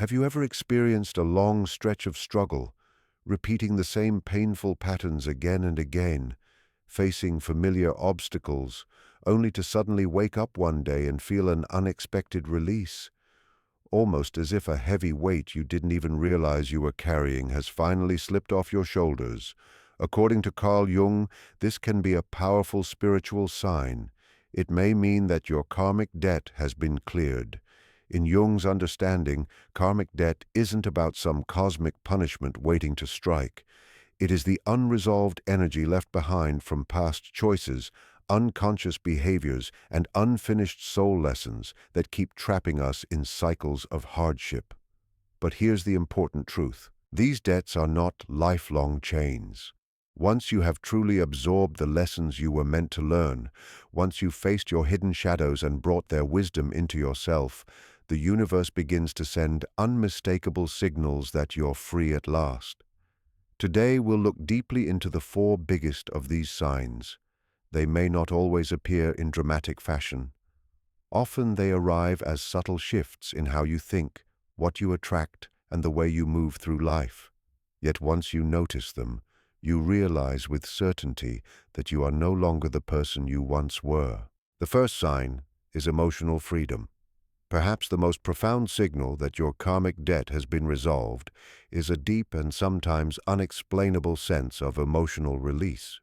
Have you ever experienced a long stretch of struggle, repeating the same painful patterns again and again, facing familiar obstacles, only to suddenly wake up one day and feel an unexpected release? Almost as if a heavy weight you didn't even realize you were carrying has finally slipped off your shoulders. According to Carl Jung, this can be a powerful spiritual sign. It may mean that your karmic debt has been cleared. In Jung's understanding, karmic debt isn't about some cosmic punishment waiting to strike. It is the unresolved energy left behind from past choices, unconscious behaviors, and unfinished soul lessons that keep trapping us in cycles of hardship. But here's the important truth. These debts are not lifelong chains. Once you have truly absorbed the lessons you were meant to learn, once you've faced your hidden shadows and brought their wisdom into yourself, the universe begins to send unmistakable signals that you're free at last. Today we'll look deeply into the four biggest of these signs. They may not always appear in dramatic fashion. Often they arrive as subtle shifts in how you think, what you attract, and the way you move through life. Yet once you notice them, you realize with certainty that you are no longer the person you once were. The first sign is emotional freedom. Perhaps the most profound signal that your karmic debt has been resolved is a deep and sometimes unexplainable sense of emotional release.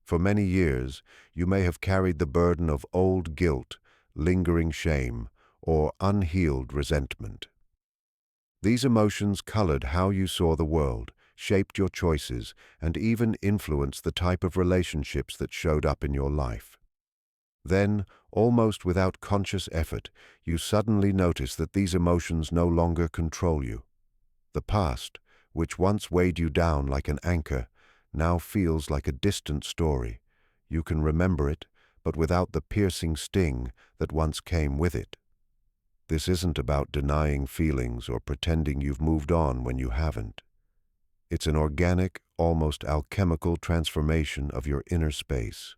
For many years, you may have carried the burden of old guilt, lingering shame, or unhealed resentment. These emotions colored how you saw the world, shaped your choices, and even influenced the type of relationships that showed up in your life. Then, almost without conscious effort, you suddenly notice that these emotions no longer control you. The past, which once weighed you down like an anchor, now feels like a distant story. You can remember it, but without the piercing sting that once came with it. This isn't about denying feelings or pretending you've moved on when you haven't. It's an organic, almost alchemical transformation of your inner space.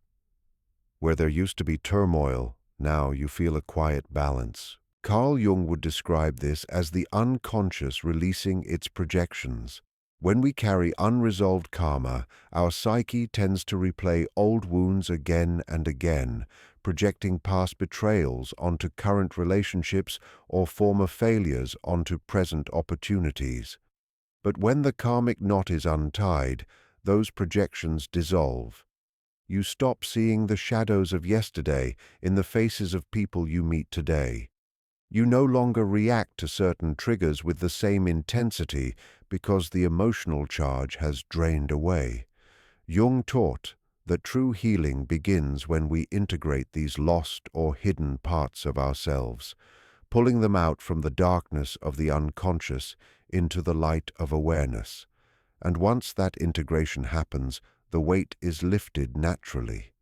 Where there used to be turmoil, now you feel a quiet balance. Carl Jung would describe this as the unconscious releasing its projections. When we carry unresolved karma, our psyche tends to replay old wounds again and again, projecting past betrayals onto current relationships or former failures onto present opportunities. But when the karmic knot is untied, those projections dissolve. You stop seeing the shadows of yesterday in the faces of people you meet today. You no longer react to certain triggers with the same intensity because the emotional charge has drained away. Jung taught that true healing begins when we integrate these lost or hidden parts of ourselves, pulling them out from the darkness of the unconscious into the light of awareness. And once that integration happens, the weight is lifted naturally.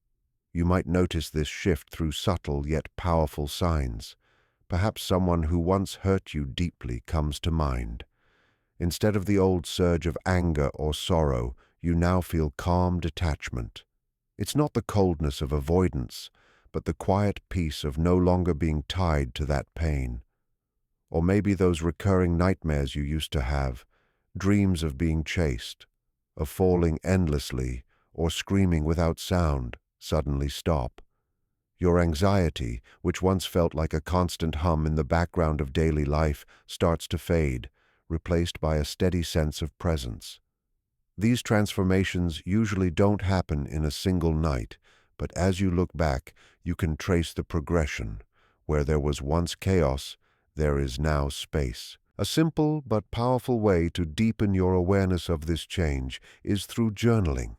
You might notice this shift through subtle yet powerful signs. Perhaps someone who once hurt you deeply comes to mind. Instead of the old surge of anger or sorrow, you now feel calm detachment. It's not the coldness of avoidance, but the quiet peace of no longer being tied to that pain. Or maybe those recurring nightmares you used to have, dreams of being chased, of falling endlessly, or screaming without sound, suddenly stop. Your anxiety, which once felt like a constant hum in the background of daily life, starts to fade, replaced by a steady sense of presence. These transformations usually don't happen in a single night, but as you look back, you can trace the progression. Where there was once chaos, there is now space. A simple but powerful way to deepen your awareness of this change is through journaling.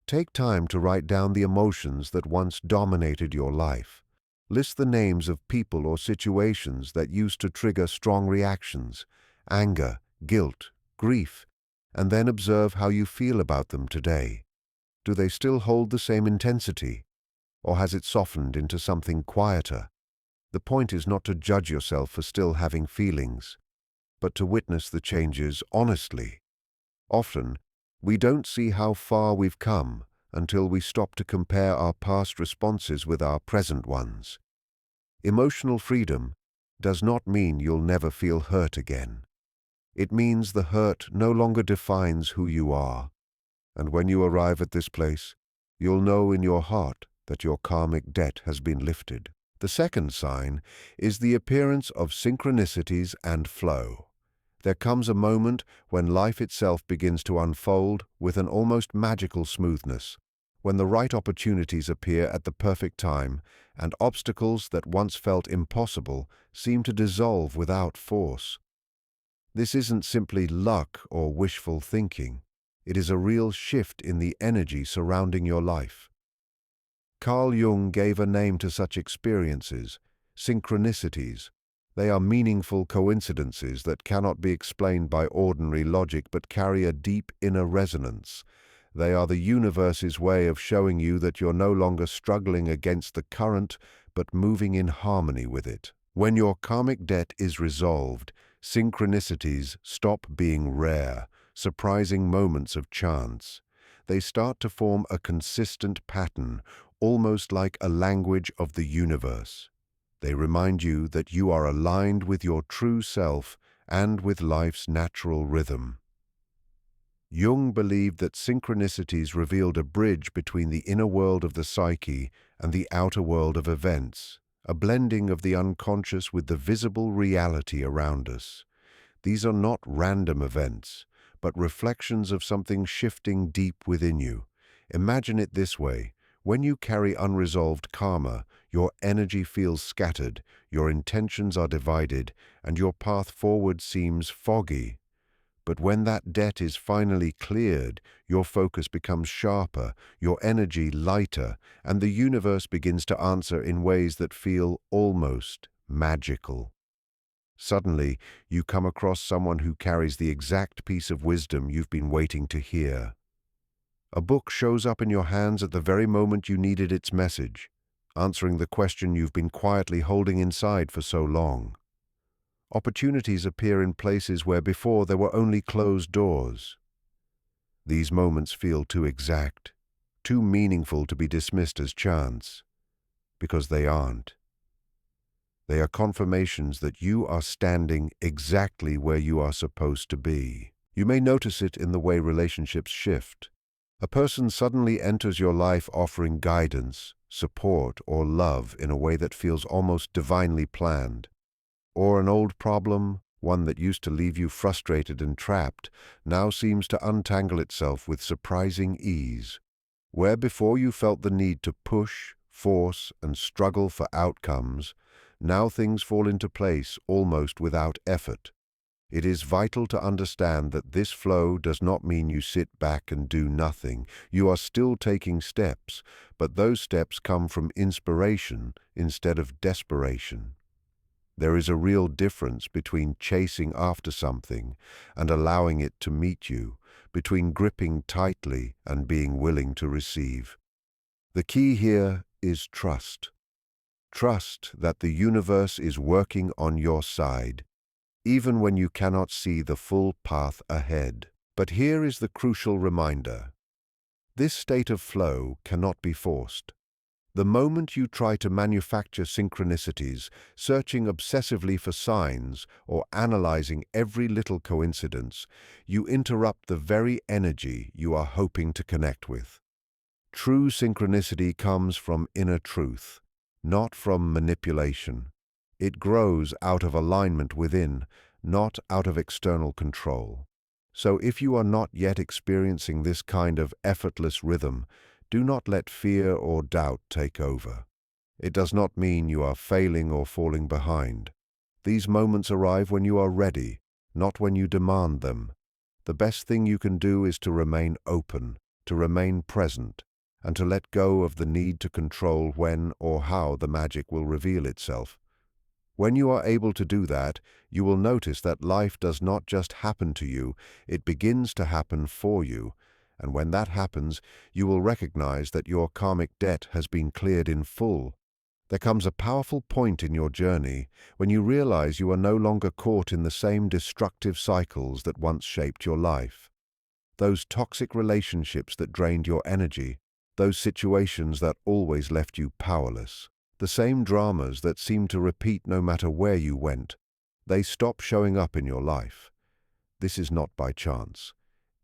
Take time to write down the emotions that once dominated your life. List the names of people or situations that used to trigger strong reactions, anger, guilt, grief, and then observe how you feel about them today. Do they still hold the same intensity, or has it softened into something quieter? The point is not to judge yourself for still having feelings, but to witness the changes honestly. Often, we don't see how far we've come until we stop to compare our past responses with our present ones. Emotional freedom, does not mean you'll never feel hurt again. It means the hurt no longer defines who you are. And when you arrive at this place, you'll know in your heart that your karmic debt has been lifted. The second sign is the appearance of synchronicities and flow. There comes a moment when life itself begins to unfold with an almost magical smoothness, when the right opportunities appear at the perfect time, and obstacles that once felt impossible seem to dissolve without force. This isn't simply luck or wishful thinking. It is a real shift in the energy surrounding your life. Carl Jung gave a name to such experiences, synchronicities. They are meaningful coincidences that cannot be explained by ordinary logic but carry a deep inner resonance. They are the universe's way of showing you that you're no longer struggling against the current but moving in harmony with it. When your karmic debt is resolved, synchronicities stop being rare, surprising moments of chance. They start to form a consistent pattern, almost like a language of the universe. They remind you that you are aligned with your true self and with life's natural rhythm. Jung believed that synchronicities revealed a bridge between the inner world of the psyche and the outer world of events, a blending of the unconscious with the visible reality around us. These are not random events, but reflections of something shifting deep within you. Imagine it this way. When you carry unresolved karma, your energy feels scattered, your intentions are divided, and your path forward seems foggy. But when that debt is finally cleared, your focus becomes sharper, your energy lighter, and the universe begins to answer in ways that feel almost magical. Suddenly, you come across someone who carries the exact piece of wisdom you've been waiting to hear. A book shows up in your hands at the very moment you needed its message, answering the question you've been quietly holding inside for so long. Opportunities appear in places where before there were only closed doors. These moments feel too exact, too meaningful to be dismissed as chance, because they aren't. They are confirmations that you are standing exactly where you are supposed to be. You may notice it in the way relationships shift. A person suddenly enters your life offering guidance, support, or love in a way that feels almost divinely planned. Or an old problem, one that used to leave you frustrated and trapped, now seems to untangle itself with surprising ease. Where before you felt the need to push, force, and struggle for outcomes, now things fall into place almost without effort. It is vital to understand that this flow does not mean you sit back and do nothing. You are still taking steps, but those steps come from inspiration instead of desperation. There is a real difference between chasing after something and allowing it to meet you, between gripping tightly and being willing to receive. The key here is trust. Trust that the universe is working on your side, even when you cannot see the full path ahead. But here is the crucial reminder. This state of flow cannot be forced. The moment you try to manufacture synchronicities, searching obsessively for signs or analyzing every little coincidence, you interrupt the very energy you are hoping to connect with. True synchronicity comes from inner truth, not from manipulation. It grows out of alignment within, not out of external control. So if you are not yet experiencing this kind of effortless rhythm, do not let fear or doubt take over. It does not mean you are failing or falling behind. These moments arrive when you are ready, not when you demand them. The best thing you can do is to remain open, to remain present, and to let go of the need to control when or how the magic will reveal itself. When you are able to do that, you will notice that life does not just happen to you, it begins to happen for you. And when that happens, you will recognize that your karmic debt has been cleared in full. There comes a powerful point in your journey when you realize you are no longer caught in the same destructive cycles that once shaped your life. Those toxic relationships that drained your energy, those situations that always left you powerless. The same dramas that seem to repeat no matter where you went, they stop showing up in your life. This is not by chance.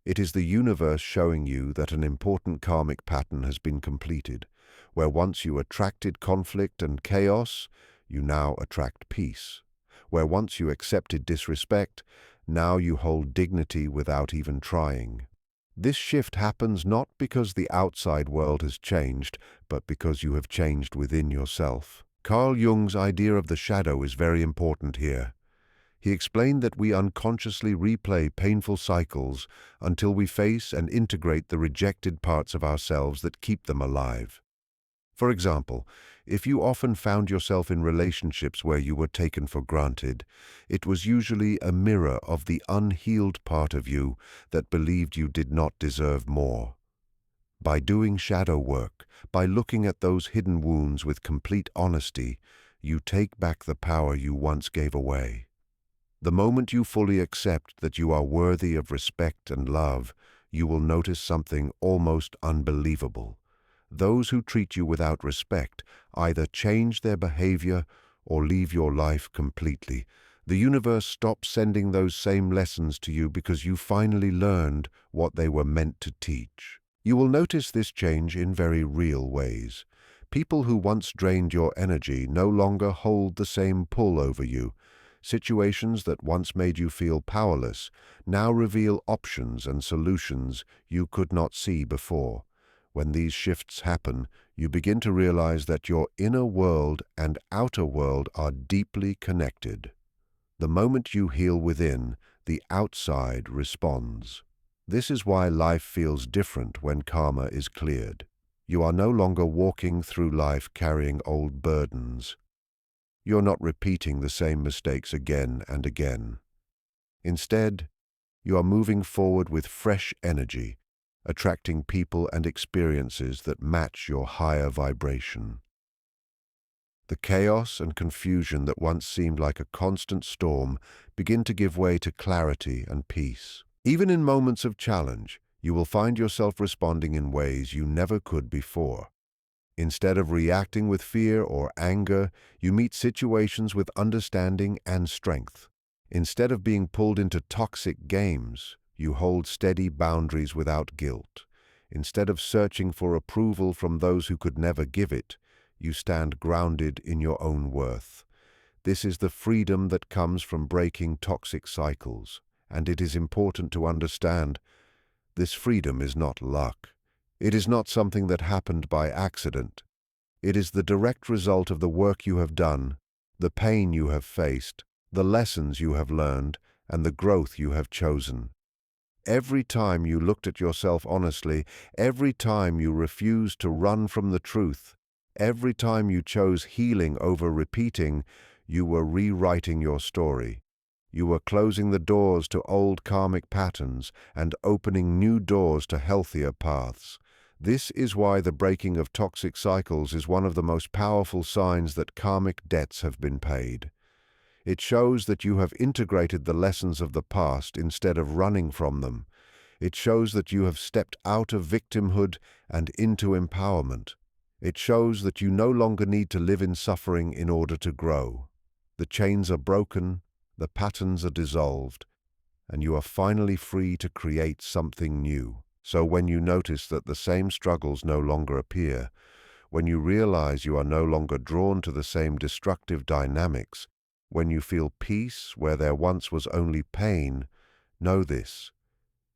It is the universe showing you that an important karmic pattern has been completed, where once you attracted conflict and chaos, you now attract peace. Where once you accepted disrespect, now you hold dignity without even trying. This shift happens not because the outside world has changed, but because you have changed within yourself. Carl Jung's idea of the shadow is very important here. He explained that we unconsciously replay painful cycles until we face and integrate the rejected parts of ourselves that keep them alive. For example, if you often found yourself in relationships where you were taken for granted, it was usually a mirror of the unhealed part of you that believed you did not deserve more. By doing shadow work, by looking at those hidden wounds with complete honesty, you take back the power you once gave away. The moment you fully accept that you are worthy of respect and love, you will notice something almost unbelievable. Those who treat you without respect either change their behavior or leave your life completely. The universe stops sending those same lessons to you because you finally learned what they were meant to teach. You will notice this change in very real ways. People who once drained your energy no longer hold the same pull over you. Situations that once made you feel powerless now reveal options and solutions you could not see before. When these shifts happen, you begin to realize that your inner world and outer world are deeply connected. The moment you heal within, the outside responds. This is why life feels different when karma is cleared. You are no longer walking through life carrying old burdens. You're not repeating the same mistakes again and again. Instead, you are moving forward with fresh energy, attracting people and experiences that match your higher vibration. The chaos and confusion that once seemed like a constant storm begin to give way to clarity and peace. Even in moments of challenge, you will find yourself responding in ways you never could before. Instead of reacting with fear or anger, you meet situations with understanding and strength. Instead of being pulled into toxic games, you hold steady boundaries without guilt. Instead of searching for approval from those who could never give it, you stand grounded in your own worth. This is the freedom that comes from breaking toxic cycles, and it is important to understand this freedom is not luck. It is not something that happened by accident. It is the direct result of the work you have done, the pain you have faced, the lessons you have learned, and the growth you have chosen. Every time you looked at yourself honestly, every time you refused to run from the truth, every time you chose healing over repeating, you were rewriting your story. You were closing the doors to old karmic patterns and opening new doors to healthier paths. This is why the breaking of toxic cycles is one of the most powerful signs that karmic debts have been paid. It shows that you have integrated the lessons of the past instead of running from them. It shows that you have stepped out of victimhood and into empowerment. It shows that you no longer need to live in suffering in order to grow. The chains are broken, the patterns are dissolved, and you are finally free to create something new. So when you notice that the same struggles no longer appear, when you realize you are no longer drawn to the same destructive dynamics, when you feel peace where there once was only pain, know this: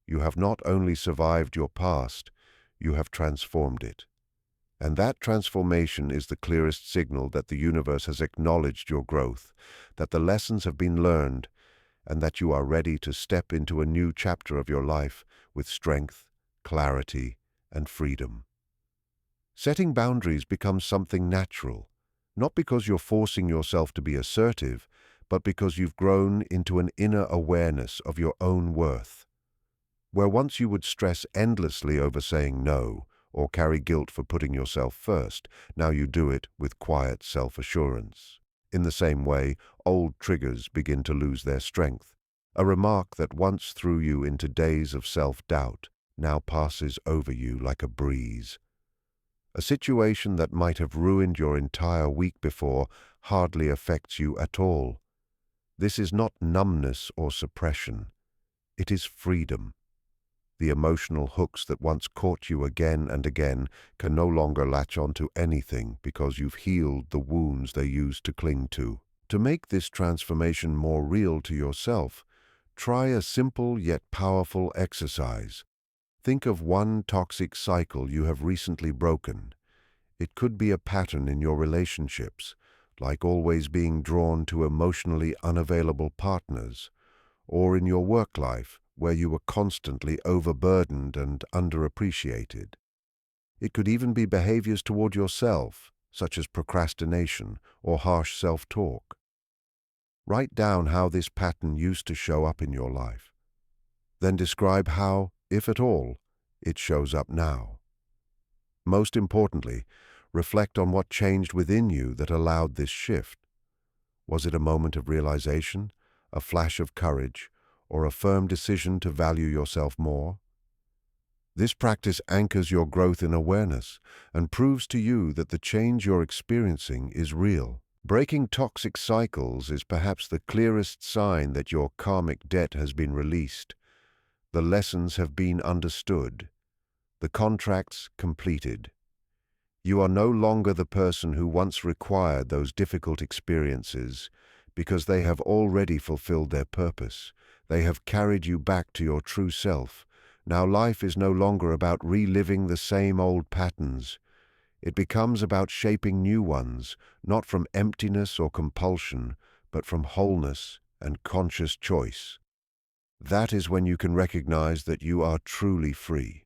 you have not only survived your past, you have transformed it. And that transformation is the clearest signal that the universe has acknowledged your growth, that the lessons have been learned, and that you are ready to step into a new chapter of your life with strength, clarity, and freedom. Setting boundaries becomes something natural, not because you're forcing yourself to be assertive, but because you've grown into an inner awareness of your own worth. Where once you would stress endlessly over saying no, or carry guilt for putting yourself first, now you do it with quiet self-assurance. In the same way, old triggers begin to lose their strength. A remark that once threw you into days of self-doubt now passes over you like a breeze. A situation that might have ruined your entire week before hardly affects you at all. This is not numbness or suppression. It is freedom. The emotional hooks that once caught you again and again can no longer latch onto anything because you've healed the wounds they used to cling to. To make this transformation more real to yourself, try a simple yet powerful exercise. Think of one toxic cycle you have recently broken. It could be a pattern in your relationships, like always being drawn to emotionally unavailable partners, or in your work life, where you were constantly overburdened and underappreciated. It could even be behaviors toward yourself, such as procrastination or harsh self-talk. Write down how this pattern used to show up in your life. Then describe how, if at all, it shows up now. Most importantly, reflect on what changed within you that allowed this shift. Was it a moment of realization, a flash of courage, or a firm decision to value yourself more? This practice anchors your growth in awareness and proves to you that the change you're experiencing is real. Breaking toxic cycles is perhaps the clearest sign that your karmic debt has been released. The lessons have been understood, the contracts completed. You are no longer the person who once required those difficult experiences because they have already fulfilled their purpose. They have carried you back to your true self. Now life is no longer about reliving the same old patterns. It becomes about shaping new ones, not from emptiness or compulsion, but from wholeness and conscious choice. That is when you can recognize that you are truly free.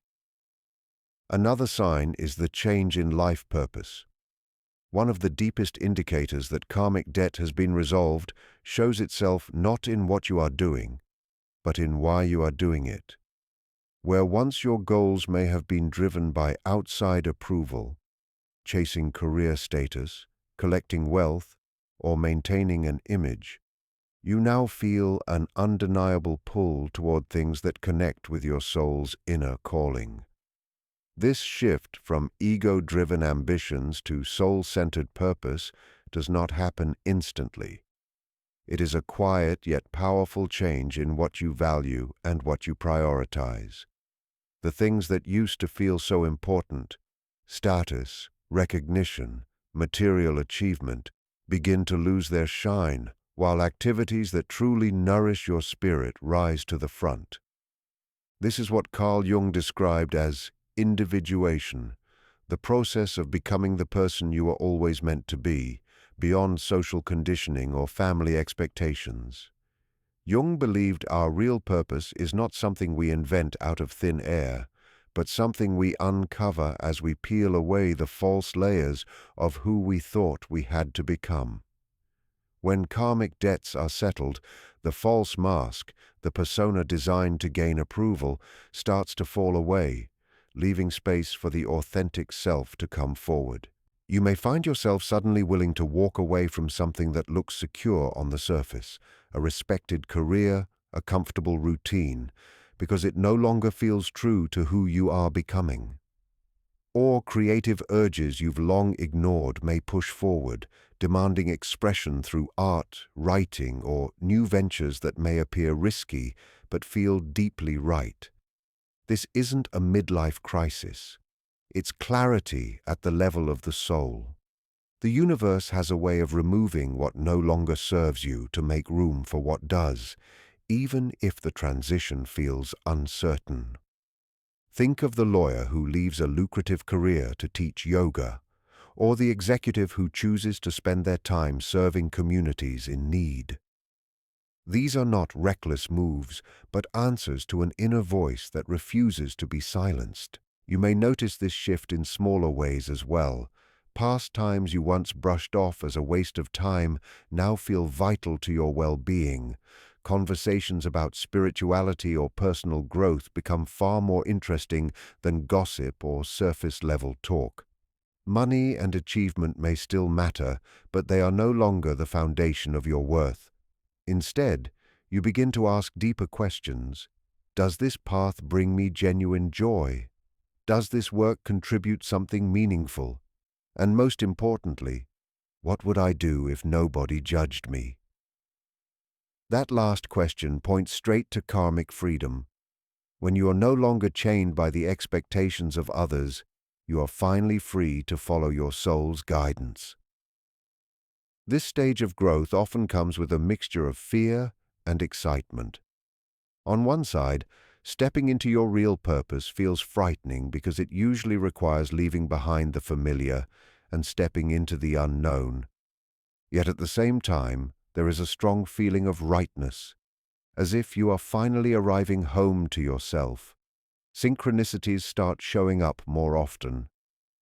Another sign is the change in life purpose. One of the deepest indicators that karmic debt has been resolved shows itself not in what you are doing, but in why you are doing it. Where once your goals may have been driven by outside approval, chasing career status, collecting wealth, or maintaining an image, you now feel an undeniable pull toward things that connect with your soul's inner calling. This shift from ego-driven ambitions to soul-centered purpose does not happen instantly. It is a quiet yet powerful change in what you value and what you prioritize. The things that used to feel so important, status, recognition, material achievement, begin to lose their shine, while activities that truly nourish your spirit rise to the front. This is what Carl Jung described as individuation, the process of becoming the person you were always meant to be, beyond social conditioning or family expectations. Jung believed our real purpose is not something we invent out of thin air, but something we uncover as we peel away the false layers of who we thought we had to become. When karmic debts are settled, the false mask, the persona designed to gain approval, starts to fall away, leaving space for the authentic self to come forward. You may find yourself suddenly willing to walk away from something that looks secure on the surface, a respected career, a comfortable routine, because it no longer feels true to who you are becoming. Or creative urges you've long ignored may push forward, demanding expression through art, writing, or new ventures that may appear risky but feel deeply right. This isn't a midlife crisis. It's clarity at the level of the soul. The universe has a way of removing what no longer serves you to make room for what does, even if the transition feels uncertain. Think of the lawyer who leaves a lucrative career to teach yoga, or the executive who chooses to spend their time serving communities in need. These are not reckless moves, but answers to an inner voice that refuses to be silenced. You may notice this shift in smaller ways as well. Past times you once brushed off as a waste of time now feel vital to your well-being. Conversations about spirituality or personal growth become far more interesting than gossip or surface-level talk. Money and achievement may still matter, but they are no longer the foundation of your worth. Instead, you begin to ask deeper questions. Does this path bring me genuine joy? Does this work contribute something meaningful? And most importantly, what would I do if nobody judged me? That last question points straight to karmic freedom. When you are no longer chained by the expectations of others, you are finally free to follow your soul's guidance. This stage of growth often comes with a mixture of fear and excitement. On one side, stepping into your real purpose feels frightening because it usually requires leaving behind the familiar and stepping into the unknown. Yet at the same time, there is a strong feeling of rightness, as if you are finally arriving home to yourself. Synchronicities start showing up more often.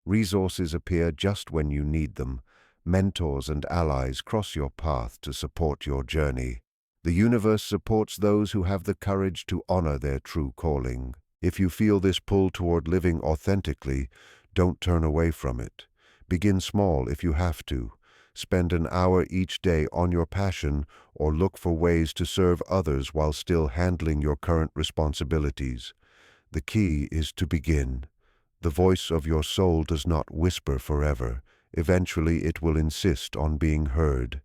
Resources appear just when you need them. Mentors and allies cross your path to support your journey. The universe supports those who have the courage to honor their true calling. If you feel this pull toward living authentically, don't turn away from it. Begin small if you have to. Spend an hour each day on your passion or look for ways to serve others while still handling your current responsibilities. The key is to begin. The voice of your soul does not whisper forever. Eventually it will insist on being heard.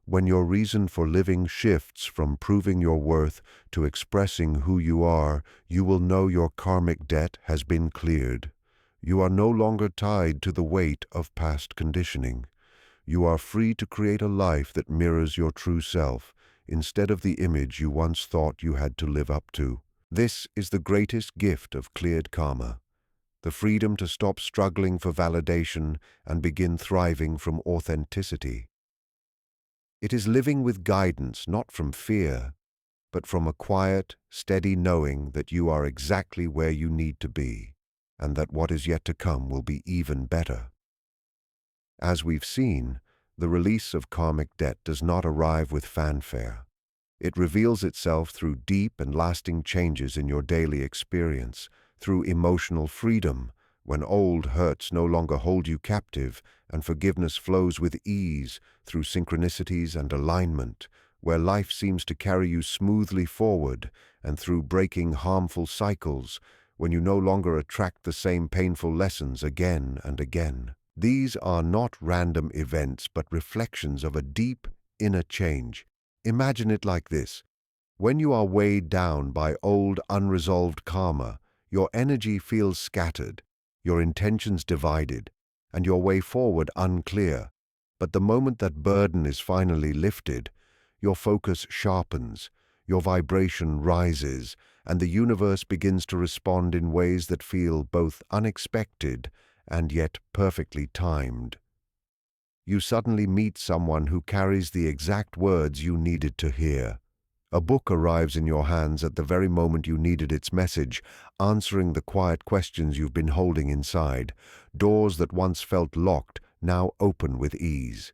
When your reason for living shifts from proving your worth to expressing who you are, you will know your karmic debt has been cleared. You are no longer tied to the weight of past conditioning. You are free to create a life that mirrors your true self, instead of the image you once thought you had to live up to. This is the greatest gift of cleared karma. The freedom to stop struggling for validation and begin thriving from authenticity. It is living with guidance, not from fear, but from a quiet, steady knowing that you are exactly where you need to be, and that what is yet to come will be even better. As we've seen, the release of karmic debt does not arrive with fanfare. It reveals itself through deep and lasting changes in your daily experience, through emotional freedom, when old hurts no longer hold you captive and forgiveness flows with ease, through synchronicities and alignment, where life seems to carry you smoothly forward, and through breaking harmful cycles, when you no longer attract the same painful lessons again and again. These are not random events but reflections of a deep inner change. Imagine it like this. When you are weighed down by old unresolved karma, your energy feels scattered, your intentions divided, and your way forward unclear. But the moment that burden is finally lifted, your focus sharpens, your vibration rises, and the universe begins to respond in ways that feel both unexpected and yet perfectly timed. You suddenly meet someone who carries the exact words you needed to hear. A book arrives in your hands at the very moment you needed its message, answering the quiet questions you've been holding inside. Doors that once felt locked now open with ease.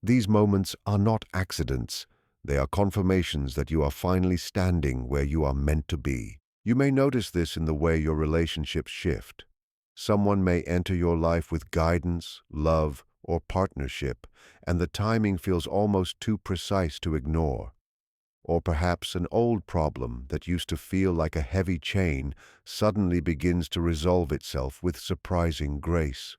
These moments are not accidents. They are confirmations that you are finally standing where you are meant to be. You may notice this in the way your relationships shift. Someone may enter your life with guidance, love, or partnership, and the timing feels almost too precise to ignore. Or perhaps an old problem that used to feel like a heavy chain suddenly begins to resolve itself with surprising grace.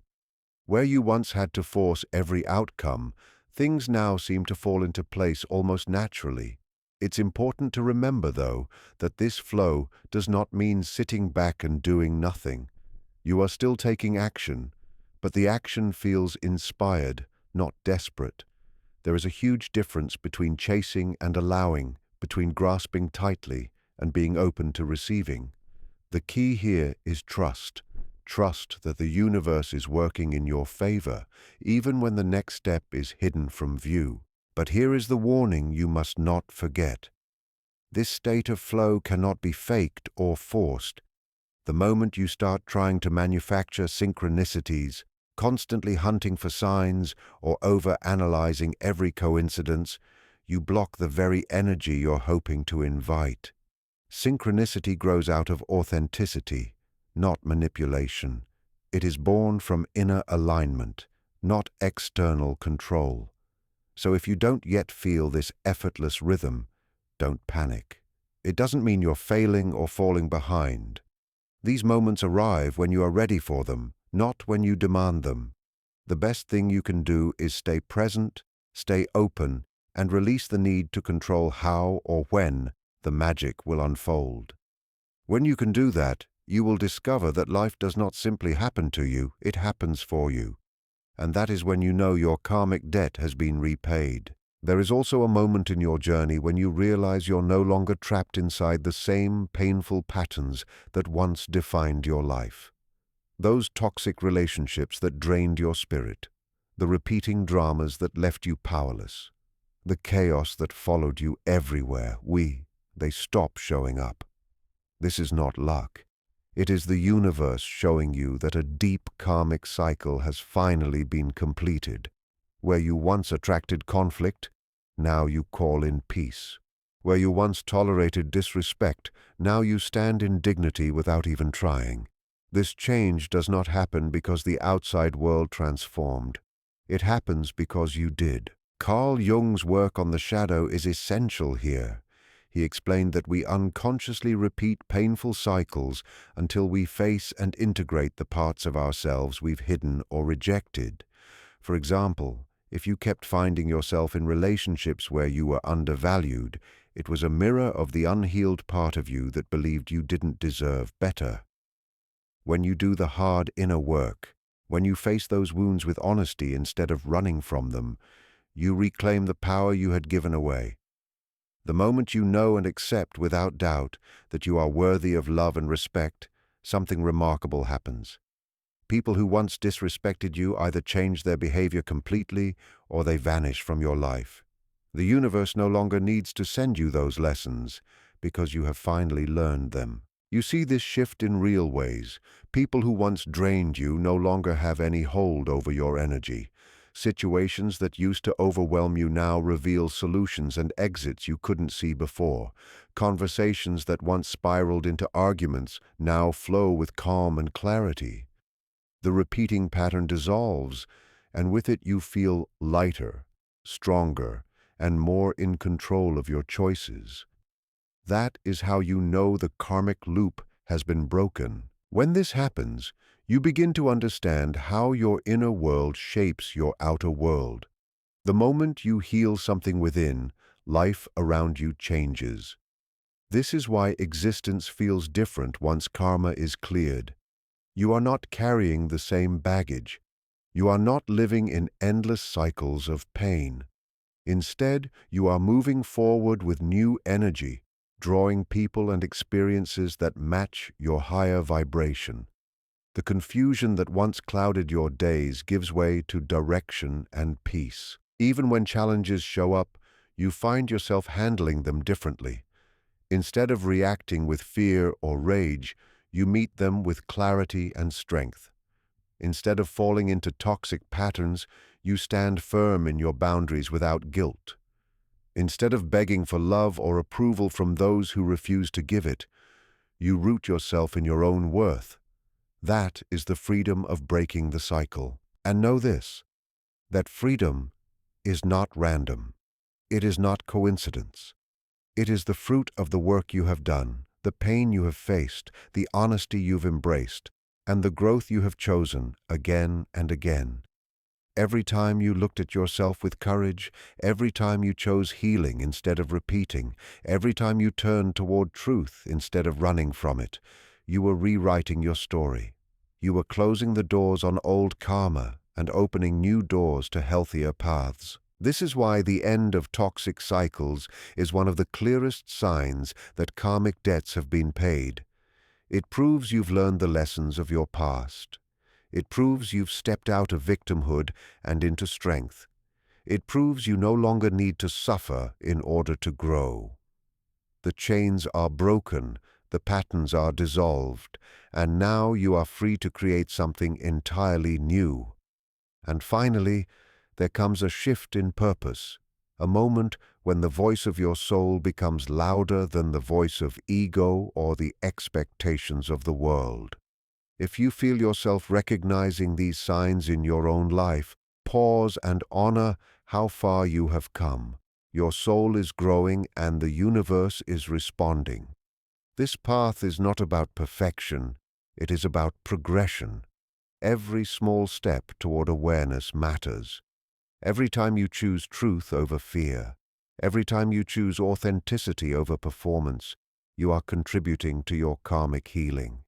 Where you once had to force every outcome, things now seem to fall into place almost naturally. It's important to remember, though, that this flow does not mean sitting back and doing nothing. You are still taking action, but the action feels inspired, not desperate. There is a huge difference between chasing and allowing, between grasping tightly and being open to receiving. The key here is trust. Trust that the universe is working in your favor, even when the next step is hidden from view. But here is the warning you must not forget. This state of flow cannot be faked or forced. The moment you start trying to manufacture synchronicities, constantly hunting for signs or over-analyzing every coincidence, you block the very energy you're hoping to invite. Synchronicity grows out of authenticity, not manipulation. It is born from inner alignment, not external control. So if you don't yet feel this effortless rhythm, don't panic. It doesn't mean you're failing or falling behind. These moments arrive when you are ready for them, not when you demand them. The best thing you can do is stay present, stay open, and release the need to control how or when the magic will unfold. When you can do that, you will discover that life does not simply happen to you, it happens for you. And that is when you know your karmic debt has been repaid. There is also a moment in your journey when you realize you're no longer trapped inside the same painful patterns that once defined your life. Those toxic relationships that drained your spirit, the repeating dramas that left you powerless, the chaos that followed you everywhere, they stop showing up. This is not luck. It is the universe showing you that a deep karmic cycle has finally been completed. Where you once attracted conflict, now you call in peace. Where you once tolerated disrespect, now you stand in dignity without even trying. This change does not happen because the outside world transformed. It happens because you did. Carl Jung's work on the shadow is essential here. He explained that we unconsciously repeat painful cycles until we face and integrate the parts of ourselves we've hidden or rejected. For example, if you kept finding yourself in relationships where you were undervalued, it was a mirror of the unhealed part of you that believed you didn't deserve better. When you do the hard inner work, when you face those wounds with honesty instead of running from them, you reclaim the power you had given away. The moment you know and accept without doubt that you are worthy of love and respect, something remarkable happens. People who once disrespected you either change their behavior completely or they vanish from your life. The universe no longer needs to send you those lessons because you have finally learned them. You see this shift in real ways. People who once drained you no longer have any hold over your energy. Situations that used to overwhelm you now reveal solutions and exits you couldn't see before. Conversations that once spiraled into arguments now flow with calm and clarity. The repeating pattern dissolves, and with it you feel lighter, stronger, and more in control of your choices. That is how you know the karmic loop has been broken. When this happens, you begin to understand how your inner world shapes your outer world. The moment you heal something within, life around you changes. This is why existence feels different once karma is cleared. You are not carrying the same baggage. You are not living in endless cycles of pain. Instead, you are moving forward with new energy, drawing people and experiences that match your higher vibration. The confusion that once clouded your days gives way to direction and peace. Even when challenges show up, you find yourself handling them differently. Instead of reacting with fear or rage, you meet them with clarity and strength. Instead of falling into toxic patterns, you stand firm in your boundaries without guilt. Instead of begging for love or approval from those who refuse to give it, you root yourself in your own worth. That is the freedom of breaking the cycle. And know this, that freedom is not random. It is not coincidence. It is the fruit of the work you have done, the pain you have faced, the honesty you've embraced, and the growth you have chosen again and again. Every time you looked at yourself with courage, every time you chose healing instead of repeating, every time you turned toward truth instead of running from it, you were rewriting your story. You were closing the doors on old karma and opening new doors to healthier paths. This is why the end of toxic cycles is one of the clearest signs that karmic debts have been paid. It proves you've learned the lessons of your past. It proves you've stepped out of victimhood and into strength. It proves you no longer need to suffer in order to grow. The chains are broken, the patterns are dissolved, and now you are free to create something entirely new. And finally, there comes a shift in purpose, a moment when the voice of your soul becomes louder than the voice of ego or the expectations of the world. If you feel yourself recognizing these signs in your own life, pause and honor how far you have come. Your soul is growing and the universe is responding. This path is not about perfection, It is about progression. Every small step toward awareness matters. Every time you choose truth over fear, every time you choose authenticity over performance, you are contributing to your karmic healing.